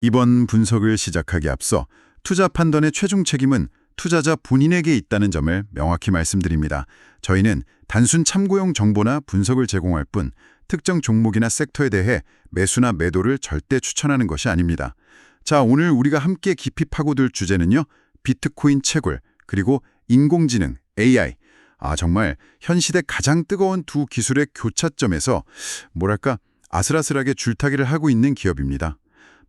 이번 분석을 시작하기 앞서 투자 판단의 최종 책임은 투자자 본인에게 있다는 점을 명확히 말씀드립니다. 저희는 단순 참고용 정보나 분석을 제공할 뿐 특정 종목이나 섹터에 대해 매수나 매도를 절대 추천하는 것이 아닙니다. 자, 오늘 우리가 함께 깊이 파고들 주제는요. 비트코인 채굴, 그리고 인공지능, AI. 정말 현 시대 가장 뜨거운 두 기술의 교차점에서 아슬아슬하게 줄타기를 하고 있는 기업입니다.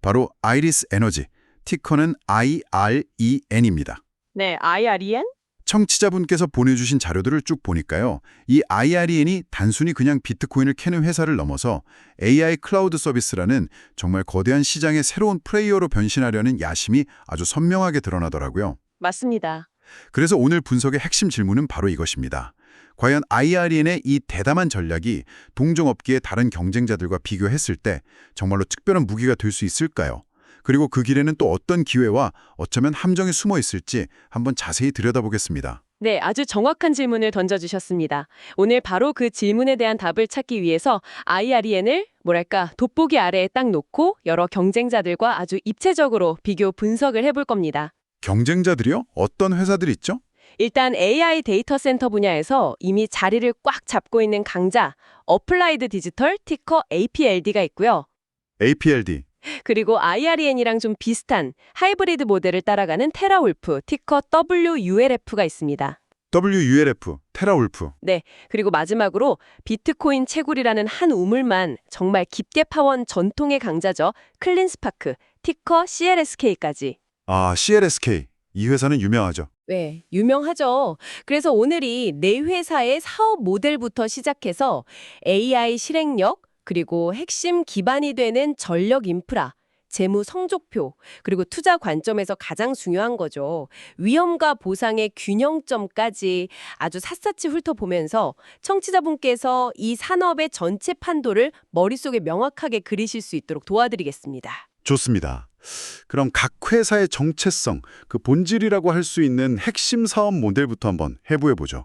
바로 아이리스 에너지, 티커는 IREN입니다. 네, IREN? 청취자분께서 보내주신 자료들을 쭉 보니까요. 이 IREN이 단순히 그냥 비트코인을 캐는 회사를 넘어서 AI 클라우드 서비스라는 정말 거대한 시장의 새로운 플레이어로 변신하려는 야심이 아주 선명하게 드러나더라고요. 맞습니다. 그래서 오늘 분석의 핵심 질문은 바로 이것입니다. 과연 IREN의 이 대담한 전략이 동종업계의 다른 경쟁자들과 비교했을 때 정말로 특별한 무기가 될 수 있을까요? 그리고 그 길에는 또 어떤 기회와 어쩌면 함정이 숨어 있을지 한번 자세히 들여다보겠습니다. 네, 아주 정확한 질문을 던져주셨습니다. 오늘 바로 그 질문에 대한 답을 찾기 위해서 IREN을 돋보기 아래에 딱 놓고 여러 경쟁자들과 아주 입체적으로 비교 분석을 해볼 겁니다. 경쟁자들이요? 어떤 회사들이 있죠? 일단 AI 데이터 센터 분야에서 이미 자리를 꽉 잡고 있는 강자, 어플라이드 디지털 티커 APLD가 있고요. APLD. 그리고 IREN이랑 좀 비슷한 하이브리드 모델을 따라가는 테라울프, 티커 WULF가 있습니다. WULF, 테라울프. 네, 그리고 마지막으로 비트코인 채굴이라는 한 우물만 정말 깊게 파원 전통의 강자죠. 클린스파크, 티커 CLSK까지. CLSK. 이 회사는 유명하죠. 네, 유명하죠. 그래서 오늘이 네 회사의 사업 모델부터 시작해서 AI 실행력, 그리고 핵심 기반이 되는 전력 인프라, 재무 성적표, 그리고 투자 관점에서 가장 중요한 거죠. 위험과 보상의 균형점까지 아주 샅샅이 훑어보면서 청취자분께서 이 산업의 전체 판도를 머릿속에 명확하게 그리실 수 있도록 도와드리겠습니다. 좋습니다. 그럼 각 회사의 정체성, 그 본질이라고 할 수 있는 핵심 사업 모델부터 한번 해부해보죠.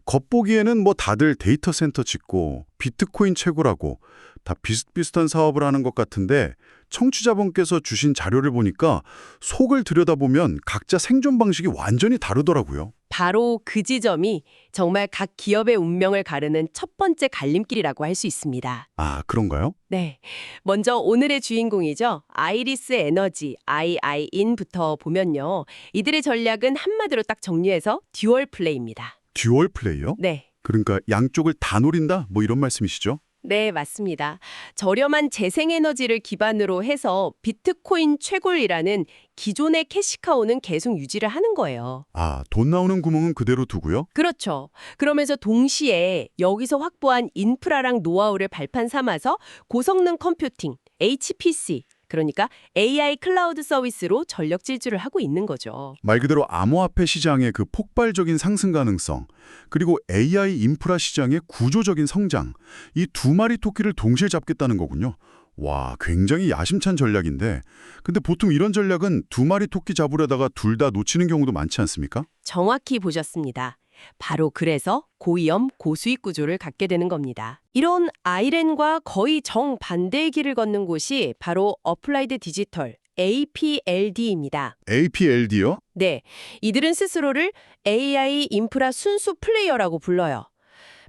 겉보기에는 다들 데이터 센터 짓고 비트코인 채굴하고 다 비슷비슷한 사업을 하는 것 같은데 청취자분께서 주신 자료를 보니까 속을 들여다보면 각자 생존 방식이 완전히 다르더라고요. 바로 그 지점이 정말 각 기업의 운명을 가르는 첫 번째 갈림길이라고 할 수 있습니다. 그런가요? 네. 먼저 오늘의 주인공이죠. 아이리스 에너지, IIN부터 보면요. 이들의 전략은 한마디로 딱 정리해서 듀얼 플레이입니다. 듀얼 플레이요? 네. 그러니까 양쪽을 다 노린다? 이런 말씀이시죠? 네, 맞습니다. 저렴한 재생에너지를 기반으로 해서 비트코인 채굴이라는 기존의 캐시카우는 계속 유지를 하는 거예요. 돈 나오는 구멍은 그대로 두고요? 그렇죠. 그러면서 동시에 여기서 확보한 인프라랑 노하우를 발판 삼아서 고성능 컴퓨팅, HPC, 그러니까 AI 클라우드 서비스로 전력 질주를 하고 있는 거죠. 말 그대로 암호화폐 시장의 그 폭발적인 상승 가능성, 그리고 AI 인프라 시장의 구조적인 성장, 이 두 마리 토끼를 동시에 잡겠다는 거군요. 와, 굉장히 야심찬 전략인데, 근데 보통 이런 전략은 두 마리 토끼 잡으려다가 둘 다 놓치는 경우도 많지 않습니까? 정확히 보셨습니다. 바로 그래서 고위험, 고수익 구조를 갖게 되는 겁니다. 이런 아이렌과 거의 정반대의 길을 걷는 곳이 바로 어플라이드 디지털, APLD입니다. APLD요? 네, 이들은 스스로를 AI 인프라 순수 플레이어라고 불러요.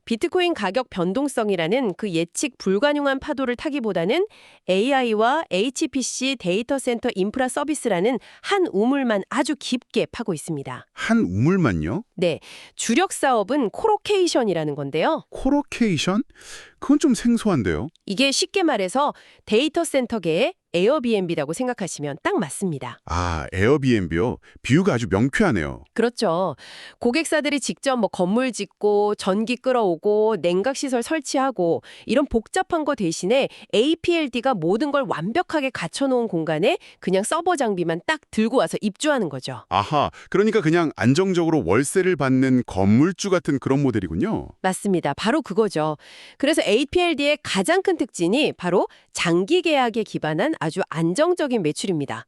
비트코인 가격 변동성이라는 그 예측 불가능한 파도를 타기보다는 AI와 HPC 데이터 센터 인프라 서비스라는 한 우물만 아주 깊게 파고 있습니다. 한 우물만요? 네, 주력 사업은 코로케이션이라는 건데요. 코로케이션? 그건 좀 생소한데요. 이게 쉽게 말해서 데이터 센터계의 에어비앤비라고 생각하시면 딱 맞습니다. 에어비앤비요? 비유가 아주 명쾌하네요. 그렇죠. 고객사들이 직접 건물 짓고 전기 끌어오고 냉각시설 설치하고 이런 복잡한 거 대신에 APLD가 모든 걸 완벽하게 갖춰놓은 공간에 그냥 서버 장비만 딱 들고 와서 입주하는 거죠. 그러니까 그냥 안정적으로 월세를 받는 건물주 같은 그런 모델이군요. 맞습니다. 바로 그거죠. 그래서 APLD의 가장 큰 특징이 바로 장기 계약에 기반한 아주 안정적인 매출입니다.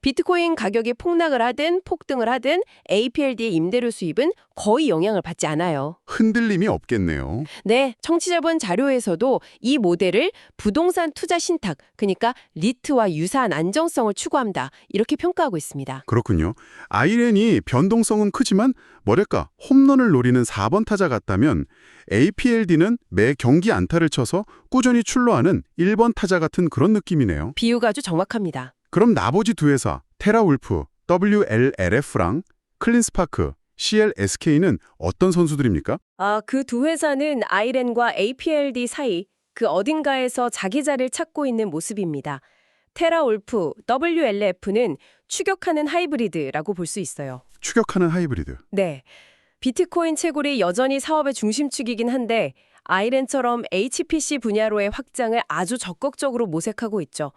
비트코인 가격이 폭락을 하든 폭등을 하든 APLD의 임대료 수입은 거의 영향을 받지 않아요. 흔들림이 없겠네요. 네, 청취자분 자료에서도 이 모델을 부동산 투자 신탁, 그러니까 리트와 유사한 안정성을 추구한다, 이렇게 평가하고 있습니다. 그렇군요. 아이렌이 변동성은 크지만 뭐랄까 홈런을 노리는 4번 타자 같다면 APLD는 매 경기 안타를 쳐서 꾸준히 출루하는 1번 타자 같은 그런 느낌이네요. 비유가 아주 정확합니다. 그럼 나머지 두 회사 테라울프, WLLF랑 클린스파크, CLSK는 어떤 선수들입니까? 그 두 회사는 아이렌과 APLD 사이 그 어딘가에서 자기 자리를 찾고 있는 모습입니다. 테라울프, WLF는 추격하는 하이브리드라고 볼 수 있어요. 추격하는 하이브리드. 네. 비트코인 채굴이 여전히 사업의 중심축이긴 한데 아이렌처럼 HPC 분야로의 확장을 아주 적극적으로 모색하고 있죠.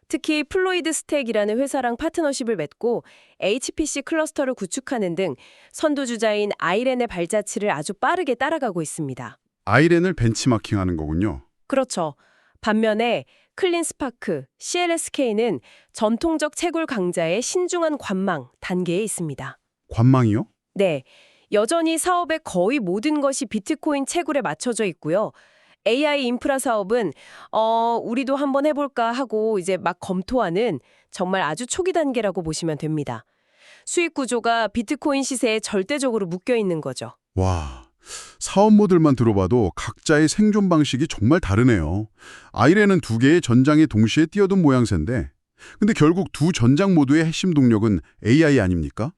특히 플로이드 스택이라는 회사랑 파트너십을 맺고 HPC 클러스터를 구축하는 등 선두주자인 아이렌의 발자취를 아주 빠르게 따라가고 있습니다. 아이렌을 벤치마킹하는 거군요. 그렇죠. 반면에 클린스파크, CLSK는 전통적 채굴 강자의 신중한 관망 단계에 있습니다. 관망이요? 네, 여전히 사업의 거의 모든 것이 비트코인 채굴에 맞춰져 있고요. AI 인프라 사업은 우리도 한번 해볼까 하고 이제 막 검토하는 정말 아주 초기 단계라고 보시면 됩니다. 수익 구조가 비트코인 시세에 절대적으로 묶여 있는 거죠. 와, 사업 모델만 들어봐도 각자의 생존 방식이 정말 다르네요. 아이렌은 두 개의 전장에 동시에 뛰어든 모양새인데 근데 결국 두 전장 모두의 핵심 동력은 AI 아닙니까?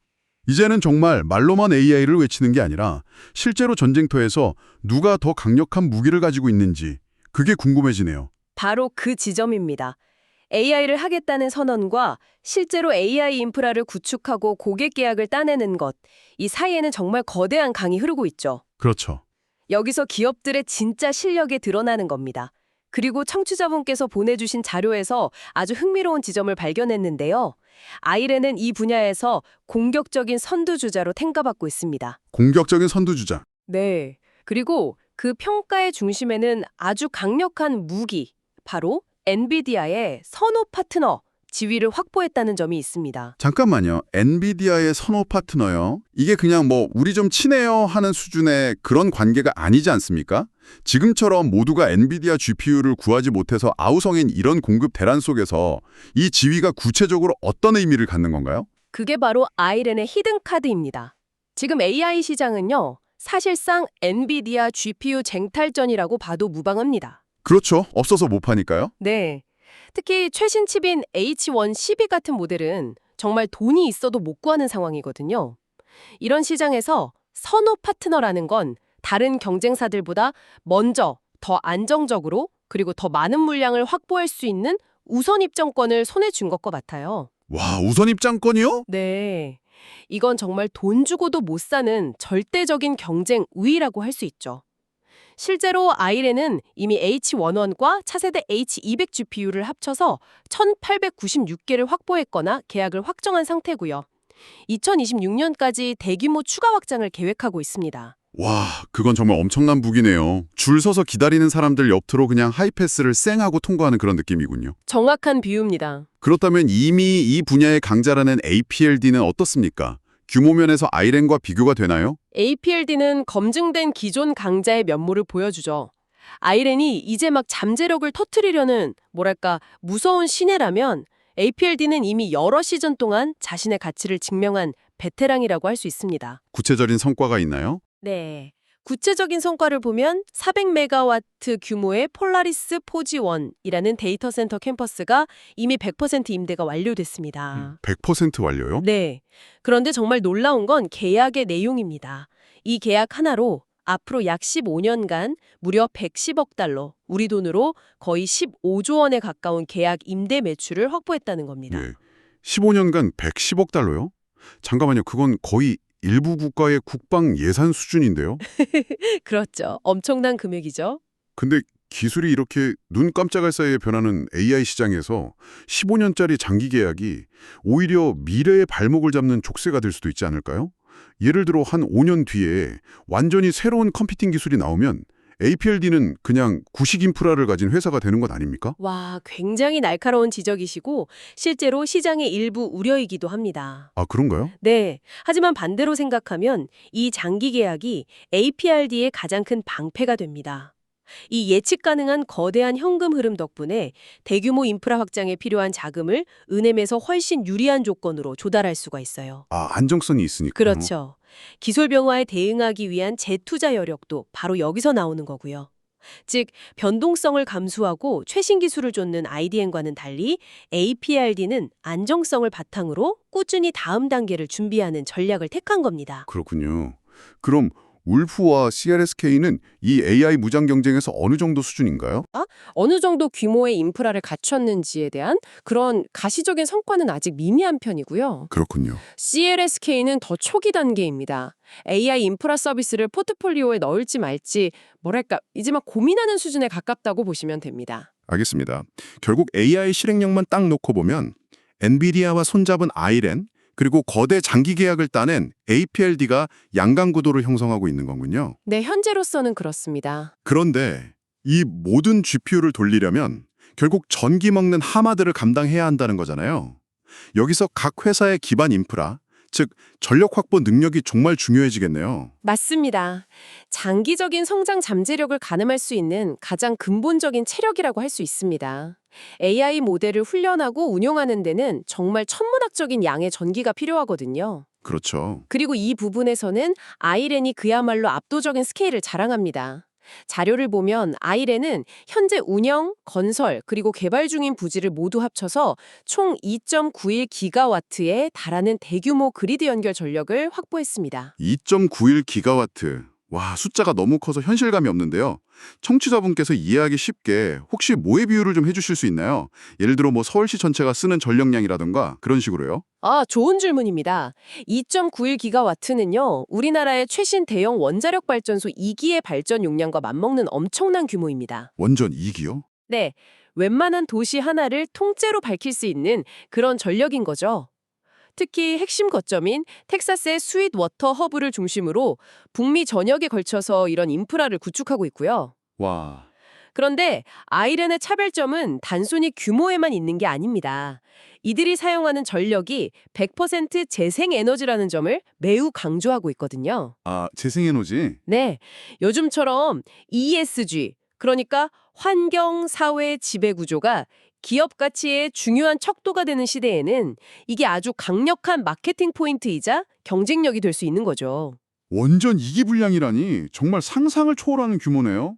이제는 정말 말로만 AI를 외치는 게 아니라 실제로 전쟁터에서 누가 더 강력한 무기를 가지고 있는지 그게 궁금해지네요. 바로 그 지점입니다. AI를 하겠다는 선언과 실제로 AI 인프라를 구축하고 고객 계약을 따내는 것, 이 사이에는 정말 거대한 강이 흐르고 있죠. 그렇죠. 여기서 기업들의 진짜 실력이 드러나는 겁니다. 그리고 청취자분께서 보내주신 자료에서 아주 흥미로운 지점을 발견했는데요. 아이렌은 이 분야에서 공격적인 선두주자로 평가받고 있습니다. 공격적인 선두주자. 네. 그리고 그 평가의 중심에는 아주 강력한 무기, 바로 엔비디아의 선호 파트너, 지위를 확보했다는 점이 있습니다. 잠깐만요. 엔비디아의 선호 파트너요. 이게 그냥 뭐 우리 좀 친해요 하는 수준의 그런 관계가 아니지 않습니까? 지금처럼 모두가 엔비디아 GPU를 구하지 못해서 아우성인 이런 공급 대란 속에서 이 지위가 구체적으로 어떤 의미를 갖는 건가요? 그게 바로 아이렌의 히든 카드입니다. 지금 AI 시장은요, 사실상 엔비디아 GPU 쟁탈전이라고 봐도 무방합니다. 그렇죠. 없어서 못 파니까요. 네. 특히 최신 칩인 H112 같은 모델은 정말 돈이 있어도 못 구하는 상황이거든요. 이런 시장에서 선호 파트너라는 건 다른 경쟁사들보다 먼저 더 안정적으로 그리고 더 많은 물량을 확보할 수 있는 우선 입장권을 손에 쥔 것과 같아요. 와, 우선 입장권이요? 네. 이건 정말 돈 주고도 못 사는 절대적인 경쟁 우위라고 할 수 있죠. 실제로 아이렌은 이미 H11과 차세대 H200 GPU를 합쳐서 1896개를 확보했거나 계약을 확정한 상태고요. 2026년까지 대규모 추가 확장을 계획하고 있습니다. 와, 그건 정말 엄청난 무기네요. 줄 서서 기다리는 사람들 옆으로 그냥 하이패스를 쌩하고 통과하는 그런 느낌이군요. 정확한 비유입니다. 그렇다면 이미 이 분야의 강자라는 APLD는 어떻습니까? 규모 면에서 아이렌과 비교가 되나요? APLD는 검증된 기존 강자의 면모를 보여주죠. 아이렌이 이제 막 잠재력을 터뜨리려는 뭐랄까 무서운 신예라면 APLD는 이미 여러 시즌 동안 자신의 가치를 증명한 베테랑이라고 할 수 있습니다. 구체적인 성과가 있나요? 네. 구체적인 성과를 보면 400메가와트 규모의 폴라리스 포지1이라는 데이터 센터 캠퍼스가 이미 100% 임대가 완료됐습니다. 100% 완료요? 네. 그런데 정말 놀라운 건 계약의 내용입니다. 이 계약 하나로 앞으로 약 15년간 무려 110억 달러, 우리 돈으로 거의 15조 원에 가까운 계약 임대 매출을 확보했다는 겁니다. 예. 15년간 110억 달러요? 잠깐만요. 그건 거의 일부 국가의 국방 예산 수준인데요? 그렇죠. 엄청난 금액이죠. 근데 기술이 이렇게 눈 깜짝할 사이에 변하는 AI 시장에서 15년짜리 장기 계약이 오히려 미래의 발목을 잡는 족쇄가 될 수도 있지 않을까요? 예를 들어 한 5년 뒤에 완전히 새로운 컴퓨팅 기술이 나오면 APLD는 그냥 구식 인프라를 가진 회사가 되는 것 아닙니까? 와, 굉장히 날카로운 지적이시고 실제로 시장의 일부 우려이기도 합니다. 아, 그런가요? 네. 하지만 반대로 생각하면 이 장기 계약이 APRD의 가장 큰 방패가 됩니다. 이 예측 가능한 거대한 현금 흐름 덕분에 대규모 인프라 확장에 필요한 자금을 은행에서 훨씬 유리한 조건으로 조달할 수가 있어요. 아, 안정성이 있으니까. 그렇죠. 기술 병화에 대응하기 위한 재투자 여력도 바로 여기서 나오는 거고요. 즉, 변동성을 감수하고 최신 기술을 쫓는 IDM과는 달리 APRD는 안정성을 바탕으로 꾸준히 다음 단계를 준비하는 전략을 택한 겁니다. 그렇군요. 그럼 울프와 CLSK는 이 AI 무장 경쟁에서 어느 정도 수준인가요? 어느 정도 규모의 인프라를 갖췄는지에 대한 그런 가시적인 성과는 아직 미미한 편이고요. 그렇군요. CLSK는 더 초기 단계입니다. AI 인프라 서비스를 포트폴리오에 넣을지 말지 뭐랄까 이제 막 고민하는 수준에 가깝다고 보시면 됩니다. 알겠습니다. 결국 AI 실행력만 딱 놓고 보면 엔비디아와 손잡은 아이렌 그리고 거대 장기 계약을 따낸 APLD가 양강 구도를 형성하고 있는 거군요. 네, 현재로서는 그렇습니다. 그런데 이 모든 GPU를 돌리려면 결국 전기 먹는 하마들을 감당해야 한다는 거잖아요. 여기서 각 회사의 기반 인프라, 즉 전력 확보 능력이 정말 중요해지겠네요. 맞습니다. 장기적인 성장 잠재력을 가늠할 수 있는 가장 근본적인 체력이라고 할 수 있습니다. AI 모델을 훈련하고 운용하는 데는 정말 천문학적인 양의 전기가 필요하거든요. 그렇죠. 그리고 이 부분에서는 아이렌이 그야말로 압도적인 스케일을 자랑합니다. 자료를 보면 아이렌은 현재 운영, 건설, 그리고 개발 중인 부지를 모두 합쳐서 총 2.91기가와트에 달하는 대규모 그리드 연결 전력을 확보했습니다. 2.91 기가와트. 와, 숫자가 너무 커서 현실감이 없는데요. 청취자분께서 이해하기 쉽게 혹시 뭐의 비유를 좀 해주실 수 있나요? 예를 들어 뭐 서울시 전체가 쓰는 전력량이라던가 그런 식으로요. 아, 좋은 질문입니다. 2.91기가와트는요, 우리나라의 최신 대형 원자력 발전소 2기의 발전 용량과 맞먹는 엄청난 규모입니다. 원전 2기요? 네, 웬만한 도시 하나를 통째로 밝힐 수 있는 그런 전력인 거죠. 특히 핵심 거점인 텍사스의 스윗 워터 허브를 중심으로 북미 전역에 걸쳐서 이런 인프라를 구축하고 있고요. 와. 그런데 아이렌의 차별점은 단순히 규모에만 있는 게 아닙니다. 이들이 사용하는 전력이 100% 재생에너지라는 점을 매우 강조하고 있거든요. 아, 재생에너지? 네, 요즘처럼 ESG, 그러니까 환경, 사회, 지배구조가 기업 가치의 중요한 척도가 되는 시대에는 이게 아주 강력한 마케팅 포인트이자 경쟁력이 될 수 있는 거죠. 원전 2기 분량이라니 정말 상상을 초월하는 규모네요.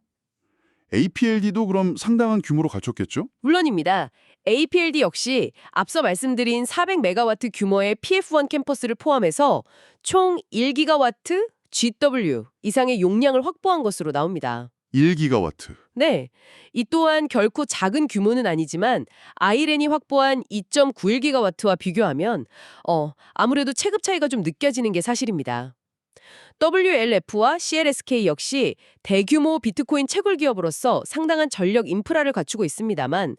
APLD도 그럼 상당한 규모로 갖췄겠죠? 물론입니다. APLD 역시 앞서 말씀드린 400메가와트 규모의 PF1 캠퍼스를 포함해서 총 1기가와트 GW 이상의 용량을 확보한 것으로 나옵니다. 1기가와트. 네, 이 또한 결코 작은 규모는 아니지만 아이렌이 확보한 2.91기가와트와 비교하면 아무래도 체급 차이가 좀 느껴지는 게 사실입니다. WLF와 CLSK 역시 대규모 비트코인 채굴 기업으로서 상당한 전력 인프라를 갖추고 있습니다만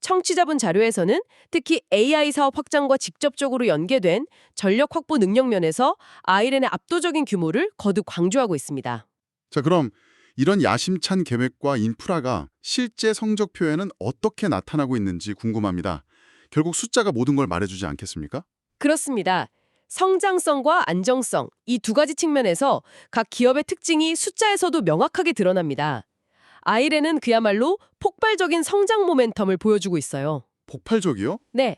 청취자분 자료에서는 특히 AI 사업 확장과 직접적으로 연계된 전력 확보 능력 면에서 아이렌의 압도적인 규모를 거듭 강조하고 있습니다. 자, 그럼 이런 야심찬 계획과 인프라가 실제 성적표에는 어떻게 나타나고 있는지 궁금합니다. 결국 숫자가 모든 걸 말해주지 않겠습니까? 그렇습니다. 성장성과 안정성, 이 두 가지 측면에서 각 기업의 특징이 숫자에서도 명확하게 드러납니다. 아이렌은 그야말로 폭발적인 성장 모멘텀을 보여주고 있어요. 폭발적이요? 네,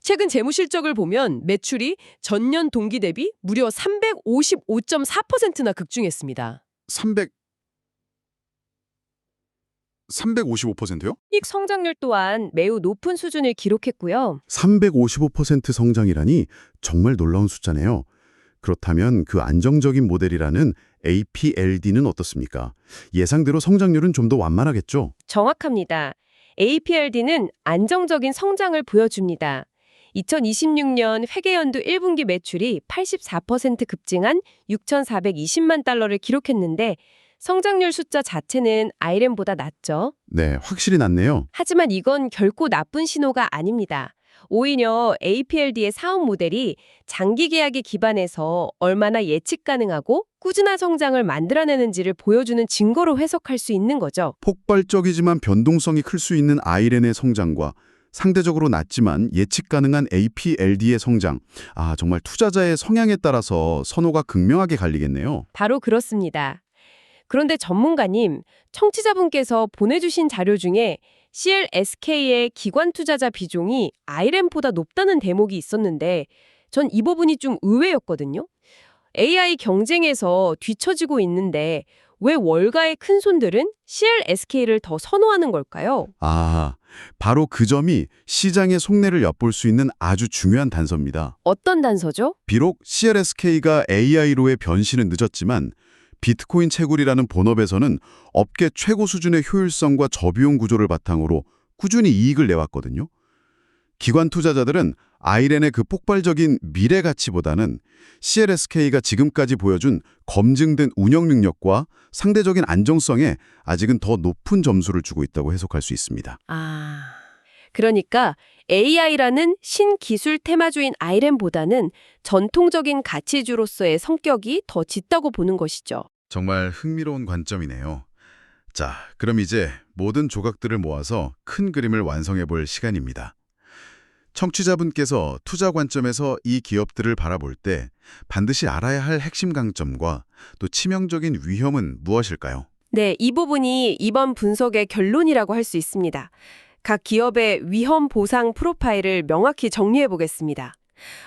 최근 재무 실적을 보면 매출이 전년 동기 대비 무려 355.4%나 급증했습니다. 355%요? 수익 성장률 또한 매우 높은 수준을 기록했고요. 355% 성장이라니 정말 놀라운 숫자네요. 그렇다면 그 안정적인 모델이라는 APLD는 어떻습니까? 예상대로 성장률은 좀 더 완만하겠죠? 정확합니다. APRD는 안정적인 성장을 보여줍니다. 2026년 회계연도 1분기 매출이 84% 급증한 6,420만 달러를 기록했는데 성장률 숫자 자체는 아이렌보다 낮죠. 네, 확실히 낮네요. 하지만 이건 결코 나쁜 신호가 아닙니다. 오히려 APLD의 사업 모델이 장기 계약에 기반해서 얼마나 예측 가능하고 꾸준한 성장을 만들어내는지를 보여주는 증거로 해석할 수 있는 거죠. 폭발적이지만 변동성이 클 수 있는 아이렌의 성장과 상대적으로 낮지만 예측 가능한 APLD의 성장. 정말 투자자의 성향에 따라서 선호가 극명하게 갈리겠네요. 바로 그렇습니다. 그런데 전문가님, 청취자분께서 보내주신 자료 중에 CLSK의 기관 투자자 비중이 IRM보다 높다는 대목이 있었는데 전 이 부분이 좀 의외였거든요. AI 경쟁에서 뒤처지고 있는데 왜 월가의 큰손들은 CLSK를 더 선호하는 걸까요? 바로 그 점이 시장의 속내를 엿볼 수 있는 아주 중요한 단서입니다. 어떤 단서죠? 비록 CLSK가 AI로의 변신은 늦었지만 비트코인 채굴이라는 본업에서는 업계 최고 수준의 효율성과 저비용 구조를 바탕으로 꾸준히 이익을 내왔거든요. 기관 투자자들은 아이렌의 그 폭발적인 미래 가치보다는 CLSK가 지금까지 보여준 검증된 운영 능력과 상대적인 안정성에 아직은 더 높은 점수를 주고 있다고 해석할 수 있습니다. 그러니까 AI라는 신기술 테마주인 IRM보다는 전통적인 가치주로서의 성격이 더 짙다고 보는 것이죠. 정말 흥미로운 관점이네요. 자, 그럼 이제 모든 조각들을 모아서 큰 그림을 완성해 볼 시간입니다. 청취자분께서 투자 관점에서 이 기업들을 바라볼 때 반드시 알아야 할 핵심 강점과 또 치명적인 위험은 무엇일까요? 네, 이 부분이 이번 분석의 결론이라고 할 수 있습니다. 각 기업의 위험 보상 프로파일을 명확히 정리해 보겠습니다.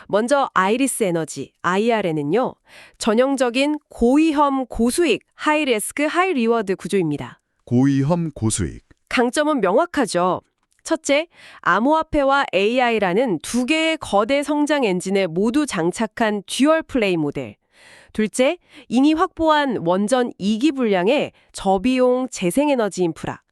먼저 아이리스 에너지, IRN은요. 전형적인 고위험, 고수익, 하이리스크, 하이리워드 구조입니다. 고위험 고수익. 강점은 명확하죠. 첫째, 암호화폐와 AI라는 두 개의 거대 성장 엔진에 모두 장착한 듀얼 플레이 모델. 둘째, 이미 확보한 원전 2기 분량의 저비용 재생에너지 인프라.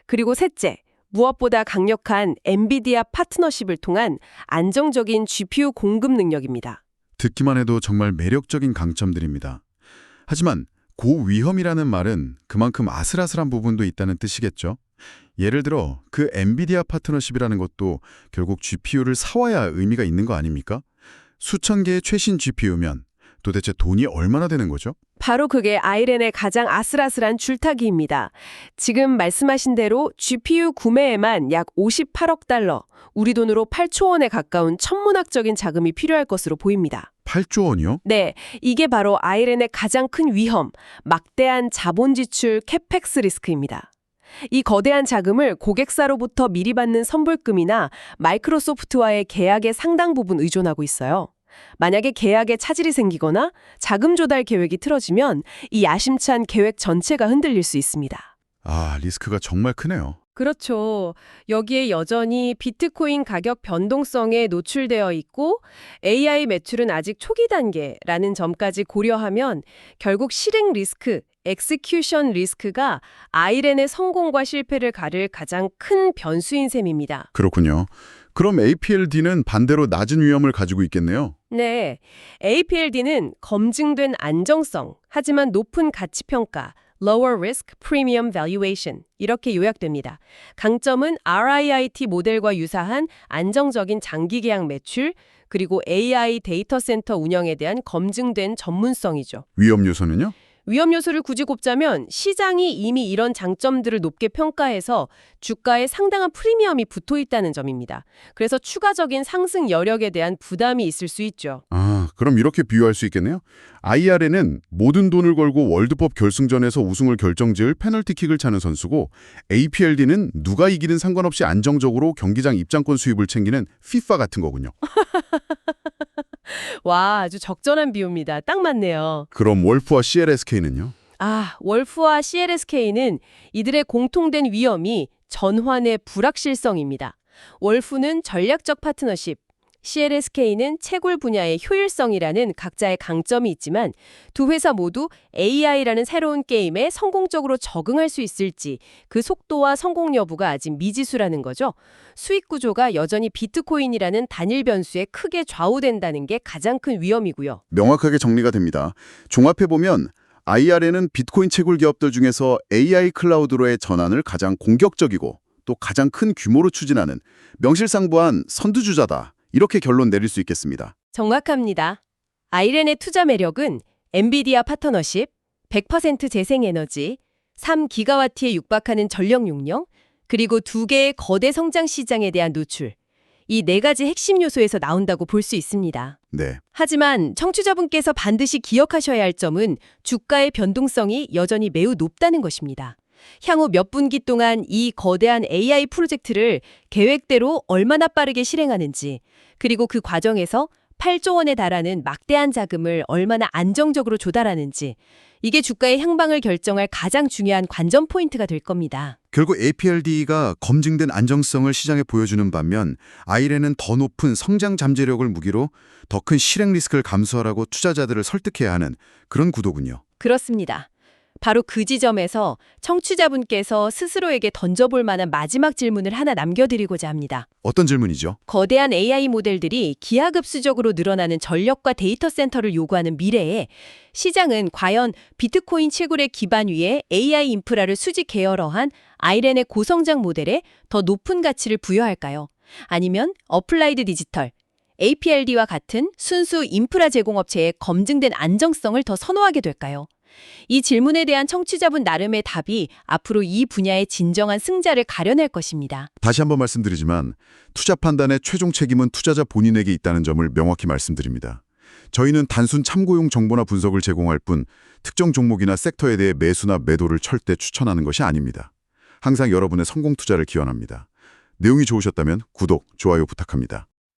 그리고 셋째, 무엇보다 강력한 엔비디아 파트너십을 통한 안정적인 GPU 공급 능력입니다. 듣기만 해도 정말 매력적인 강점들입니다. 하지만 고위험이라는 말은 그만큼 아슬아슬한 부분도 있다는 뜻이겠죠? 예를 들어 그 엔비디아 파트너십이라는 것도 결국 GPU를 사와야 의미가 있는 거 아닙니까? 수천 개의 최신 GPU면 도대체 돈이 얼마나 되는 거죠? 바로 그게 아이렌의 가장 아슬아슬한 줄타기입니다. 지금 말씀하신 대로 GPU 구매에만 약 58억 달러, 우리 돈으로 8조 원에 가까운 천문학적인 자금이 필요할 것으로 보입니다. 8조 원이요? 네, 이게 바로 아이렌의 가장 큰 위험, 막대한 자본 지출 캐펙스 리스크입니다. 이 거대한 자금을 고객사로부터 미리 받는 선불금이나 마이크로소프트와의 계약의 상당 부분 의존하고 있어요. 만약에 계약에 차질이 생기거나 자금 조달 계획이 틀어지면 이 야심찬 계획 전체가 흔들릴 수 있습니다. 리스크가 정말 크네요. 그렇죠. 여기에 여전히 비트코인 가격 변동성에 노출되어 있고 AI 매출은 아직 초기 단계라는 점까지 고려하면 결국 실행 리스크, 엑스큐션 리스크가 아이렌의 성공과 실패를 가를 가장 큰 변수인 셈입니다. 그렇군요. 그럼 APLD는 반대로 낮은 위험을 가지고 있겠네요. 네, APLD는 검증된 안정성, 하지만 높은 가치평가, Lower Risk Premium Valuation 이렇게 요약됩니다. 강점은 RIIT 모델과 유사한 안정적인 장기 계약 매출, 그리고 AI 데이터 센터 운영에 대한 검증된 전문성이죠. 위험 요소는요? 위험 요소를 굳이 꼽자면 시장이 이미 이런 장점들을 높게 평가해서 주가에 상당한 프리미엄이 붙어 있다는 점입니다. 그래서 추가적인 상승 여력에 대한 부담이 있을 수 있죠. 그럼 이렇게 비유할 수 있겠네요. IRN은 모든 돈을 걸고 월드컵 결승전에서 우승을 결정지을 페널티킥을 차는 선수고 APLD는 누가 이기든 상관없이 안정적으로 경기장 입장권 수입을 챙기는 FIFA 같은 거군요. 와, 아주 적절한 비유입니다. 딱 맞네요. 그럼 월프와 CLSK는요? 월프와 CLSK는 이들의 공통된 위험이 전환의 불확실성입니다. 월프는 전략적 파트너십, CLSK는 채굴 분야의 효율성이라는 각자의 강점이 있지만 두 회사 모두 AI라는 새로운 게임에 성공적으로 적응할 수 있을지 그 속도와 성공 여부가 아직 미지수라는 거죠. 수익 구조가 여전히 비트코인이라는 단일 변수에 크게 좌우된다는 게 가장 큰 위험이고요. 명확하게 정리가 됩니다. 종합해보면 IRN은 비트코인 채굴 기업들 중에서 AI 클라우드로의 전환을 가장 공격적이고 또 가장 큰 규모로 추진하는 명실상부한 선두주자다. 이렇게 결론 내릴 수 있겠습니다. 정확합니다. 아이렌의 투자 매력은 엔비디아 파트너십, 100% 재생에너지, 3기가와트에 육박하는 전력 용량, 그리고 2개의 거대 성장 시장에 대한 노출. 이 4가지 핵심 요소에서 나온다고 볼 수 있습니다. 네. 하지만 청취자분께서 반드시 기억하셔야 할 점은 주가의 변동성이 여전히 매우 높다는 것입니다. 향후 몇 분기 동안 이 거대한 AI 프로젝트를 계획대로 얼마나 빠르게 실행하는지, 그리고 그 과정에서 8조 원에 달하는 막대한 자금을 얼마나 안정적으로 조달하는지, 이게 주가의 향방을 결정할 가장 중요한 관전 포인트가 될 겁니다. 결국 APLD가 검증된 안정성을 시장에 보여주는 반면 아이렌은 더 높은 성장 잠재력을 무기로 더 큰 실행 리스크를 감수하라고 투자자들을 설득해야 하는 그런 구도군요. 그렇습니다. 바로 그 지점에서 청취자분께서 스스로에게 던져볼 만한 마지막 질문을 하나 남겨드리고자 합니다. 어떤 질문이죠? 거대한 AI 모델들이 기하급수적으로 늘어나는 전력과 데이터 센터를 요구하는 미래에 시장은 과연 비트코인 채굴의 기반 위에 AI 인프라를 수직 계열화한 아이렌의 고성장 모델에 더 높은 가치를 부여할까요? 아니면 어플라이드 디지털, APLD와 같은 순수 인프라 제공업체의 검증된 안정성을 더 선호하게 될까요? 이 질문에 대한 청취자분 나름의 답이 앞으로 이 분야의 진정한 승자를 가려낼 것입니다. 다시 한번 말씀드리지만 투자 판단의 최종 책임은 투자자 본인에게 있다는 점을 명확히 말씀드립니다. 저희는 단순 참고용 정보나 분석을 제공할 뿐 특정 종목이나 섹터에 대해 매수나 매도를 절대 추천하는 것이 아닙니다. 항상 여러분의 성공 투자를 기원합니다. 내용이 좋으셨다면 구독, 좋아요 부탁합니다.